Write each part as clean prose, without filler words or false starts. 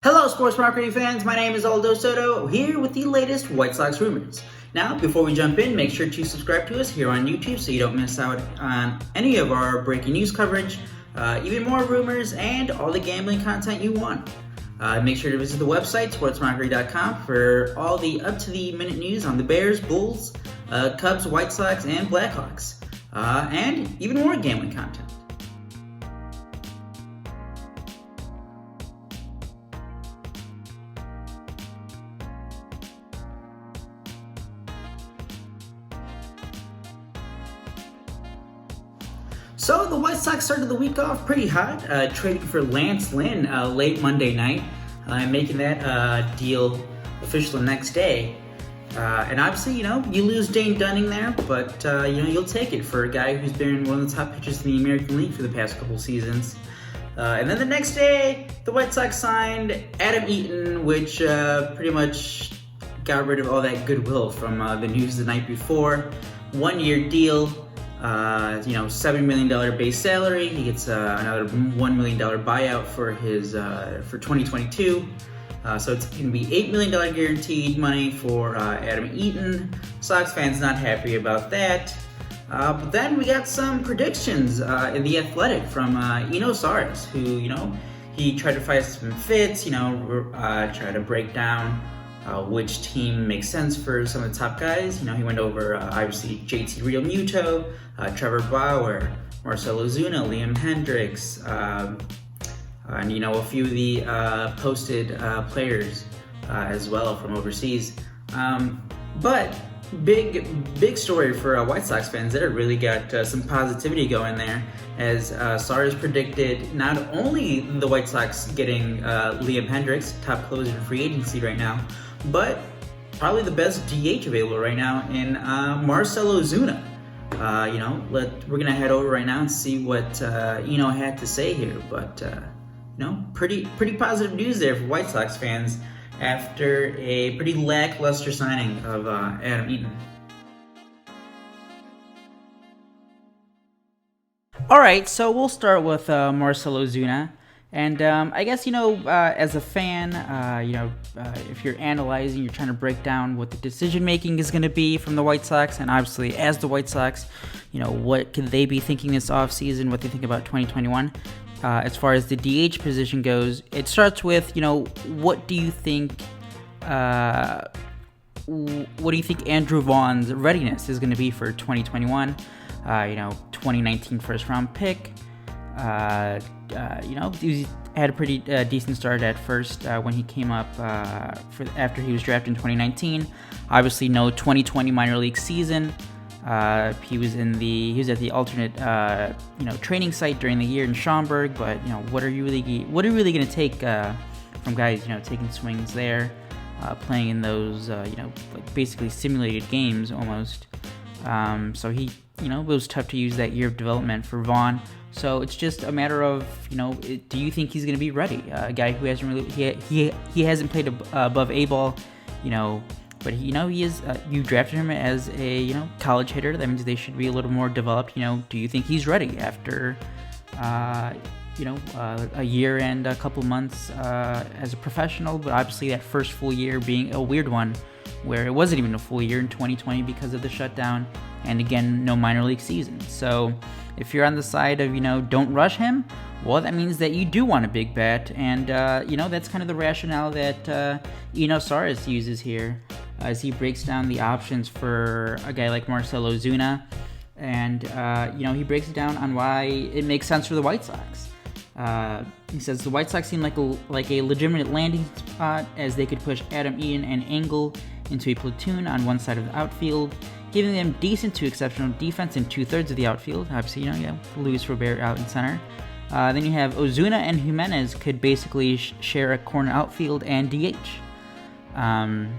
Hello, SportsMockery fans. My name is Aldo Soto, here with the latest White Sox rumors. Now, before we jump in, make sure to subscribe to us here on YouTube so you don't miss out on any of our breaking news coverage, even more rumors, and all the gambling content you want. Make sure to visit the website, SportsMockery.com, for all the up-to-the-minute news on the Bears, Bulls, Cubs, White Sox, and Blackhawks, and even more gambling content. So the White Sox started the week off pretty hot, trading for Lance Lynn late Monday night, making that deal official the next day. And obviously, you lose Dane Dunning there, but you'll take it for a guy who's been one of the top pitchers in the American League for the past couple seasons. And then the next day, the White Sox signed Adam Eaton, which pretty much got rid of all that goodwill from the news the night before. 1-year deal. $7 million base salary. He gets another $1 million buyout for his for 2022. So it's going to be $8 million guaranteed money for Adam Eaton. Sox fans not happy about that. But then we got some predictions in The Athletic from Eno Sarris, who, he tried to find some fits, try to break down which team makes sense for some of the top guys. He went over obviously JT Realmuto, Trevor Bauer, Marcell Ozuna, Liam Hendriks, and a few of the posted players as well from overseas. But big story for White Sox fans there. Really got some positivity going there, as Sarris predicted not only the White Sox getting Liam Hendriks, top closer in free agency right now, but probably the best DH available right now in Marcell Ozuna. We're gonna head over right now and see what Eno had to say here. But pretty positive news there for White Sox fans after a pretty lackluster signing of Adam Eaton. All right, so we'll start with Marcell Ozuna. And I guess, as a fan, if you're analyzing, you're trying to break down what the decision-making is going to be from the White Sox, and obviously as the White Sox, what could they be thinking this offseason, what they think about 2021. As far as the DH position goes, it starts with, what do you think Andrew Vaughn's readiness is going to be for 2021? 2019 first-round pick. He had a pretty decent start at first when he came up after he was drafted in 2019. Obviously, no 2020 minor league season. He was at the alternate training site during the year in Schaumburg. But what are you really going to take from guys taking swings there, playing in those like basically simulated games almost. So he it was tough to use that year of development for Vaughn. So it's just a matter of, do you think he's going to be ready? A guy who hasn't really, he hasn't played above A ball, but he is. You drafted him as a college hitter. That means they should be a little more developed. Do you think he's ready after a year and a couple months as a professional? But obviously that first full year being a weird one, where it wasn't even a full year in 2020 because of the shutdown, and again, no minor league season. So if you're on the side of, don't rush him, well, that means that you do want a big bat, and, that's kind of the rationale that Eno Sarris uses here as he breaks down the options for a guy like Marcell Ozuna, and, he breaks it down on why it makes sense for the White Sox. He says the White Sox seem like a legitimate landing spot, as they could push Adam Eaton and Engel into a platoon on one side of the outfield, giving them decent to exceptional defense in 2/3 of the outfield. Obviously, Luis Robert out in center. Then you have Ozuna and Jimenez could basically share a corner outfield and DH. Then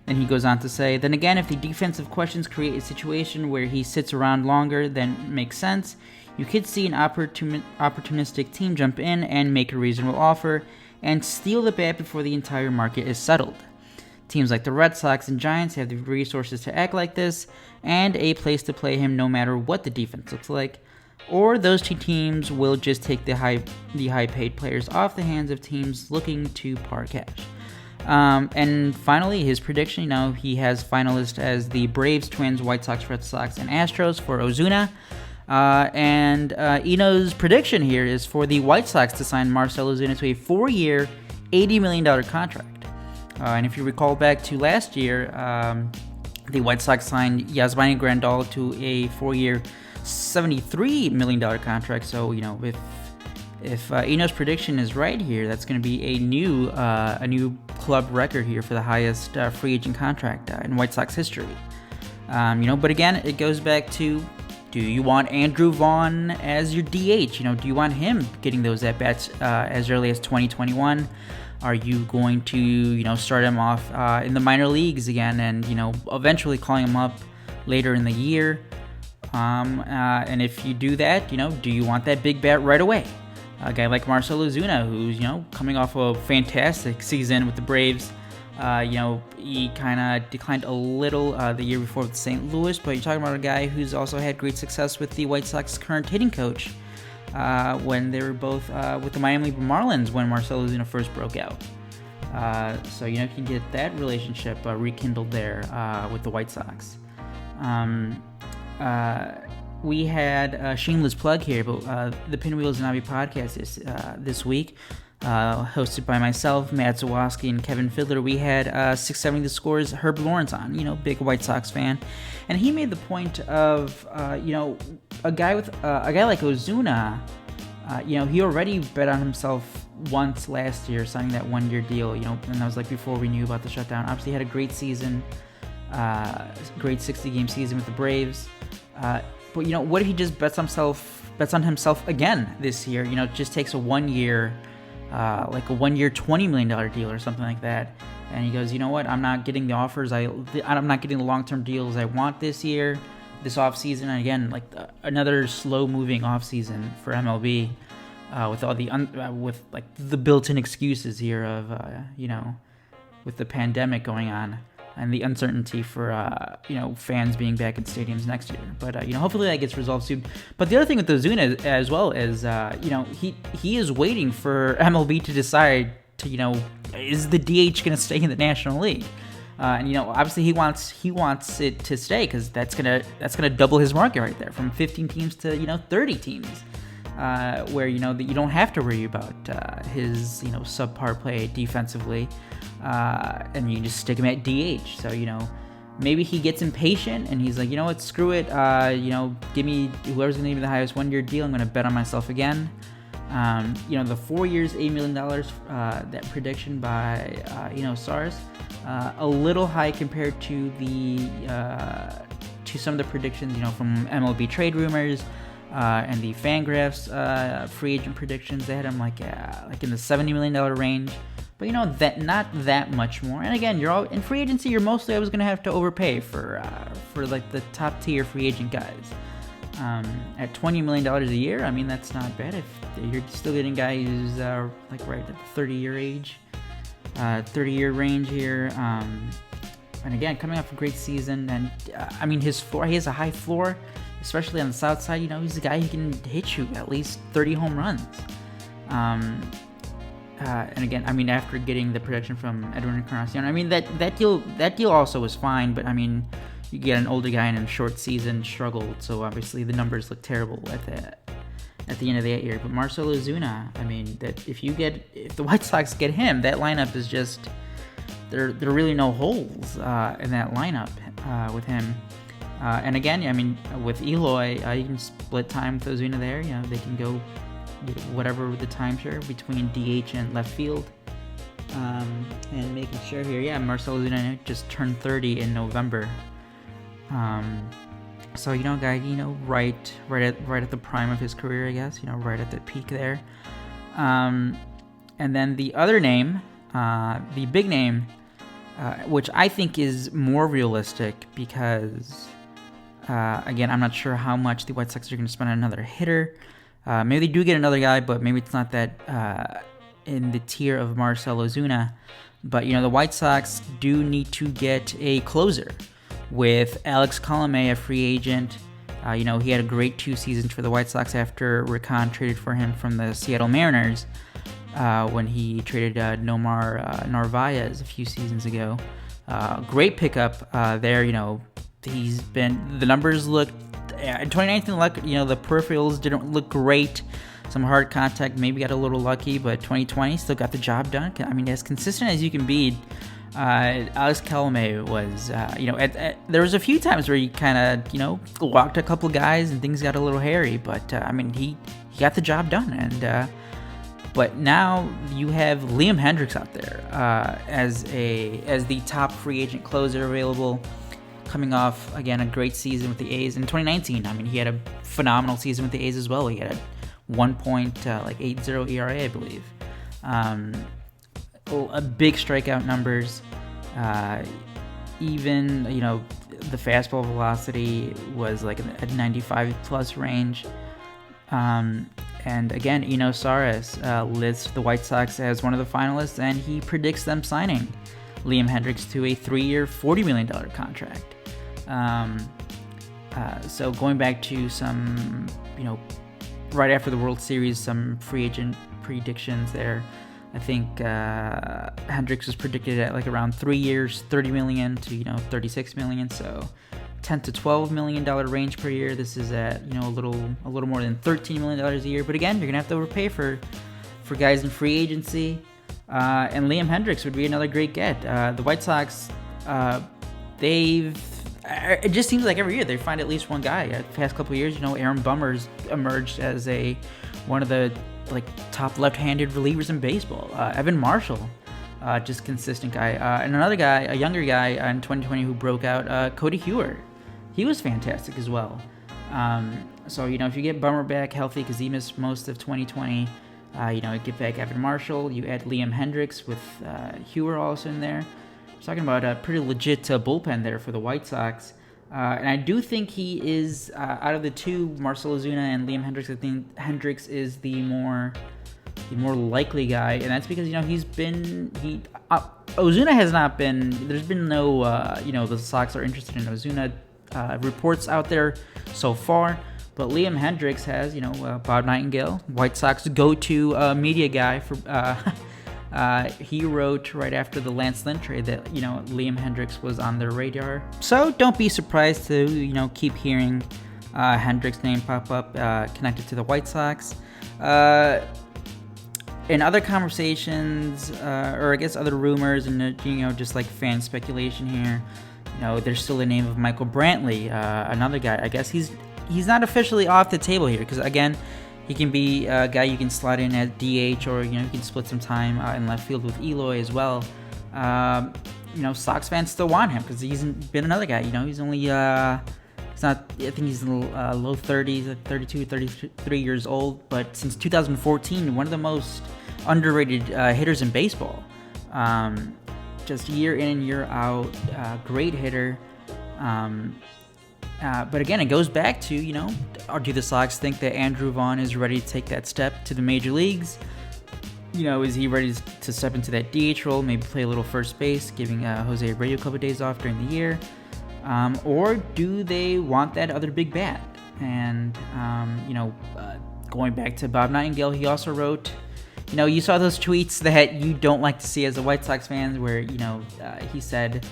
he goes on to say, then again, if the defensive questions create a situation where he sits around longer than makes sense, you could see an opportunistic team jump in and make a reasonable offer and steal the bat before the entire market is settled. Teams like the Red Sox and Giants have the resources to act like this, and a place to play him no matter what the defense looks like. or those two teams will just take the high-paid players off the hands of teams looking to par cash. And finally, his prediction, he has finalists as the Braves, Twins, White Sox, Red Sox, and Astros for Ozuna. And Eno's prediction here is for the White Sox to sign Marcell Ozuna to a 4-year, $80 million contract. And if you recall back to last year, the White Sox signed Yasmani Grandal to a 4-year, $73 million contract. So, if Eno's prediction is right here, that's going to be a new club record here for the highest free agent contract in White Sox history. But again, it goes back to, do you want Andrew Vaughn as your DH? Do you want him getting those at-bats as early as 2021? Are you going to, start him off in the minor leagues again and, eventually calling him up later in the year? And if you do that, do you want that big bat right away? A guy like Marcell Ozuna, who's, coming off a fantastic season with the Braves. He kind of declined a little the year before with St. Louis, but you're talking about a guy who's also had great success with the White Sox current hitting coach when they were both with the Miami Marlins when Marcell Ozuna first broke out. So, you can get that relationship rekindled there with the White Sox. We had a shameless plug here, but the Pinwheels and Ivy podcast is this week, hosted by myself, Matt Zawoski, and Kevin Fiddler. We had 670 The Score's Herb Lawrence on, big White Sox fan, and he made the point of, a guy like Ozuna, he already bet on himself once last year, signing that 1-year deal, and that was like before we knew about the shutdown. Obviously, he had a great season, great 60-game season with the Braves. But what if he just bets on himself again this year? Just takes a 1-year, like a 1-year $20 million deal or something like that. And he goes, I'm not getting the offers. I'm not getting the long-term deals I want this year, this offseason. And again, like another slow-moving offseason for MLB, with all the with like the built-in excuses here of with the pandemic going on and the uncertainty for fans being back in stadiums next year. But hopefully that gets resolved soon. But the other thing with Ozuna as well is he is waiting for MLB to decide to is the DH going to stay in the National League? And obviously he wants it to stay because that's gonna double his market right there, from 15 teams to 30 teams, where that you don't have to worry about his subpar play defensively. And you just stick him at DH. So, maybe he gets impatient and he's like, what, screw it. Give me whoever's going to give me the highest 1-year deal. I'm going to bet on myself again. The 4 years, $8 million, that prediction by, Eno Sarris, a little high compared to to some of the predictions, from MLB trade rumors, and the Fangraphs, free agent predictions. They had him like in the $70 million range. But that not that much more. And again, you're all in free agency. You're mostly always going to have to overpay for like the top tier free agent guys. At $20 million a year, I mean that's not bad. If you're still getting guys who's like right at the 30-year age, 30-year range here. And again, coming off a great season, and I mean his floor. He has a high floor, especially on the south side. He's a guy who can hit you at least 30 home runs. And again, I mean, after getting the protection from Edwin Encarnacion, I mean that deal also was fine, but I mean, you get an older guy in a short season, struggled, so obviously the numbers look terrible at the end of that year. But Marcell Ozuna, I mean, that if the White Sox get him, that lineup is just there are really no holes in that lineup with him. And again, I mean, with Eloy, you can split time with Ozuna there. They can go whatever the timeshare between DH and left field, and making sure here, Marcell Ozuna just turned 30 in November, so guy, right at the prime of his career, I guess, right at the peak there. And then the other name, the big name, which I think is more realistic because, again, I'm not sure how much the White Sox are going to spend on another hitter. Maybe they do get another guy, but maybe it's not that in the tier of Marcell Ozuna. But, the White Sox do need to get a closer with Alex Colomé, a free agent, He had a great 2 seasons for the White Sox after Rick Hahn traded for him from the Seattle Mariners when he traded Nomar Narvaez a few seasons ago. Great pickup there. The numbers look in 2019. The peripherals didn't look great. Some hard contact, maybe got a little lucky, but 2020 still got the job done. As consistent as you can be. Alex Colomé was, there was a few times where he kind of, walked a couple guys and things got a little hairy, but he got the job done. And but now you have Liam Hendriks out there as the top free agent closer available, coming off again a great season with the A's in 2019. He had a phenomenal season with the A's as well. He had a 1.80 ERA, I believe. A big strikeout numbers. Even the fastball velocity was like a 95 plus range. And again, Eno Sarris lists the White Sox as one of the finalists, and he predicts them signing Liam Hendriks to a 3-year, $40 million contract. So going back to some, right after the World Series, some free agent predictions there. I think Hendriks was predicted at like around 3 years, $30 million to $36 million, so $10 to $12 million range per year. This is at a little more than $13 million a year. But again, you're gonna have to overpay for guys in free agency. And Liam Hendriks would be another great get. The White Sox, it just seems like every year they find at least one guy. The past couple of years, Aaron Bummer's emerged as one of the top left-handed relievers in baseball. Evan Marshall, just consistent guy. And another guy, a younger guy in 2020 who broke out, Cody Heward. He was fantastic as well. So if you get Bummer back healthy, because he missed most of 2020, get back Evan Marshall. You add Liam Hendriks with Heward also in there. We're talking about a pretty legit bullpen there for the White Sox. And I do think he is, out of the two, Marcell Ozuna and Liam Hendriks, I think Hendriks is the more likely guy, and that's because Ozuna has not been. There's been no the Sox are interested in Ozuna reports out there so far, but Liam Hendriks has Bob Nightingale, White Sox go-to media guy for. He wrote right after the Lance Lynn trade that Liam Hendriks was on their radar. So don't be surprised to keep hearing Hendriks' name pop up connected to the White Sox. In other conversations, or I guess other rumors, and just like fan speculation here, there's still the name of Michael Brantley, another guy. I guess he's not officially off the table here because again. He can be a guy you can slot in at DH, or you can split some time in left field with Eloy as well. Sox fans still want him because he's been another guy. He's only he's not. I think he's in the low 30s, like 32, 33 years old. But since 2014, one of the most underrated hitters in baseball. Just year in and year out, great hitter. But again, it goes back to, or do the Sox think that Andrew Vaughn is ready to take that step to the major leagues? Is he ready to step into that DH role, maybe play a little first base, giving Jose Abreu a couple days off during the year? Or do they want that other big bat? And, going back to Bob Nightingale, he also wrote, you saw those tweets that you don't like to see as a White Sox fan where, he said...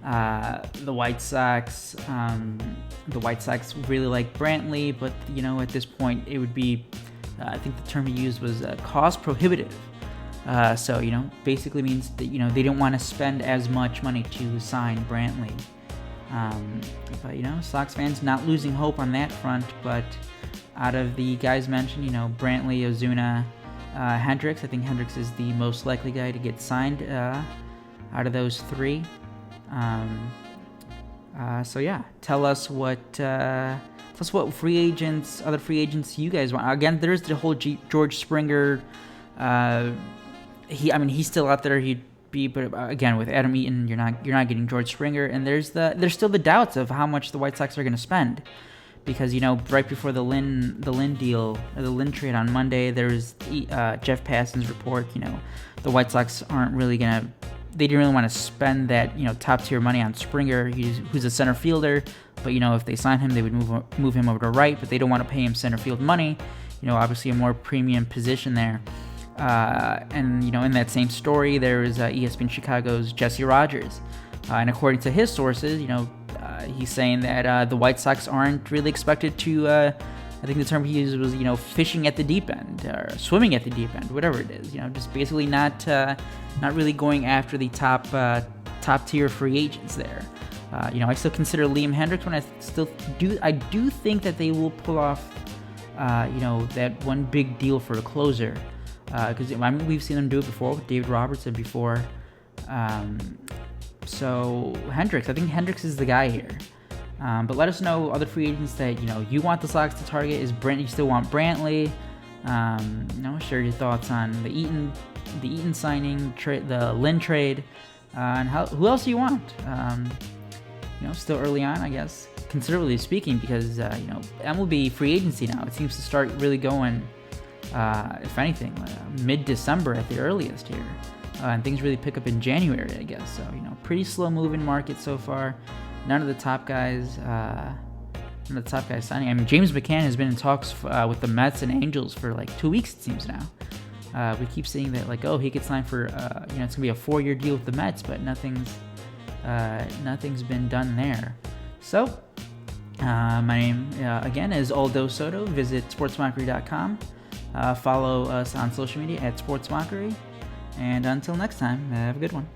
The White Sox really like Brantley, but at this point it would be, I think the term he used was cost prohibitive. So basically means that they don't want to spend as much money to sign Brantley. But Sox fans not losing hope on that front. But out of the guys mentioned, Brantley, Ozuna, Hendriks, I think Hendriks is the most likely guy to get signed out of those three. So yeah, tell us what other free agents you guys want. Again, there's the whole George Springer. He's still out there. He'd be, but again, with Adam Eaton, you're not getting George Springer. And there's still the doubts of how much the White Sox are going to spend, because right before the Lynn deal, or the Lynn trade on Monday, there was Jeff Passan's report. The White Sox aren't really going to they didn't really want to spend that top tier money on Springer, who's a center fielder. But if they sign him, they would move him over to right. But they don't want to pay him center field money. Obviously a more premium position there. And in that same story, there was ESPN Chicago's Jesse Rogers, and according to his sources, he's saying that the White Sox aren't really expected to. I think the term he used was fishing at the deep end or swimming at the deep end, whatever it is. Just basically not really going after the top tier free agents there. I still consider Liam Hendriks one. I do think that they will pull off that one big deal for a closer. Because we've seen them do it before with David Robertson before. So Hendriks, I think Hendriks is the guy here. But let us know other free agents that you want the Sox to target. You still want Brantley? Share your thoughts on the Eaton signing, the Lynn trade, and who else do you want? Still early on, I guess, considerably speaking, because MLB free agency now, it seems to start really going. If anything, mid-December at the earliest here. And things really pick up in January, I guess. So, pretty slow-moving market so far. None of the top guys signing. I mean, James McCann has been in talks with the Mets and Angels for like 2 weeks, it seems now. We keep seeing that, he could sign for, it's going to be a 4-year deal with the Mets, but nothing's been done there. So, my name, again, is Aldo Soto. Visit SportsMockery.com. Follow us on social media at SportsMockery. And until next time, have a good one.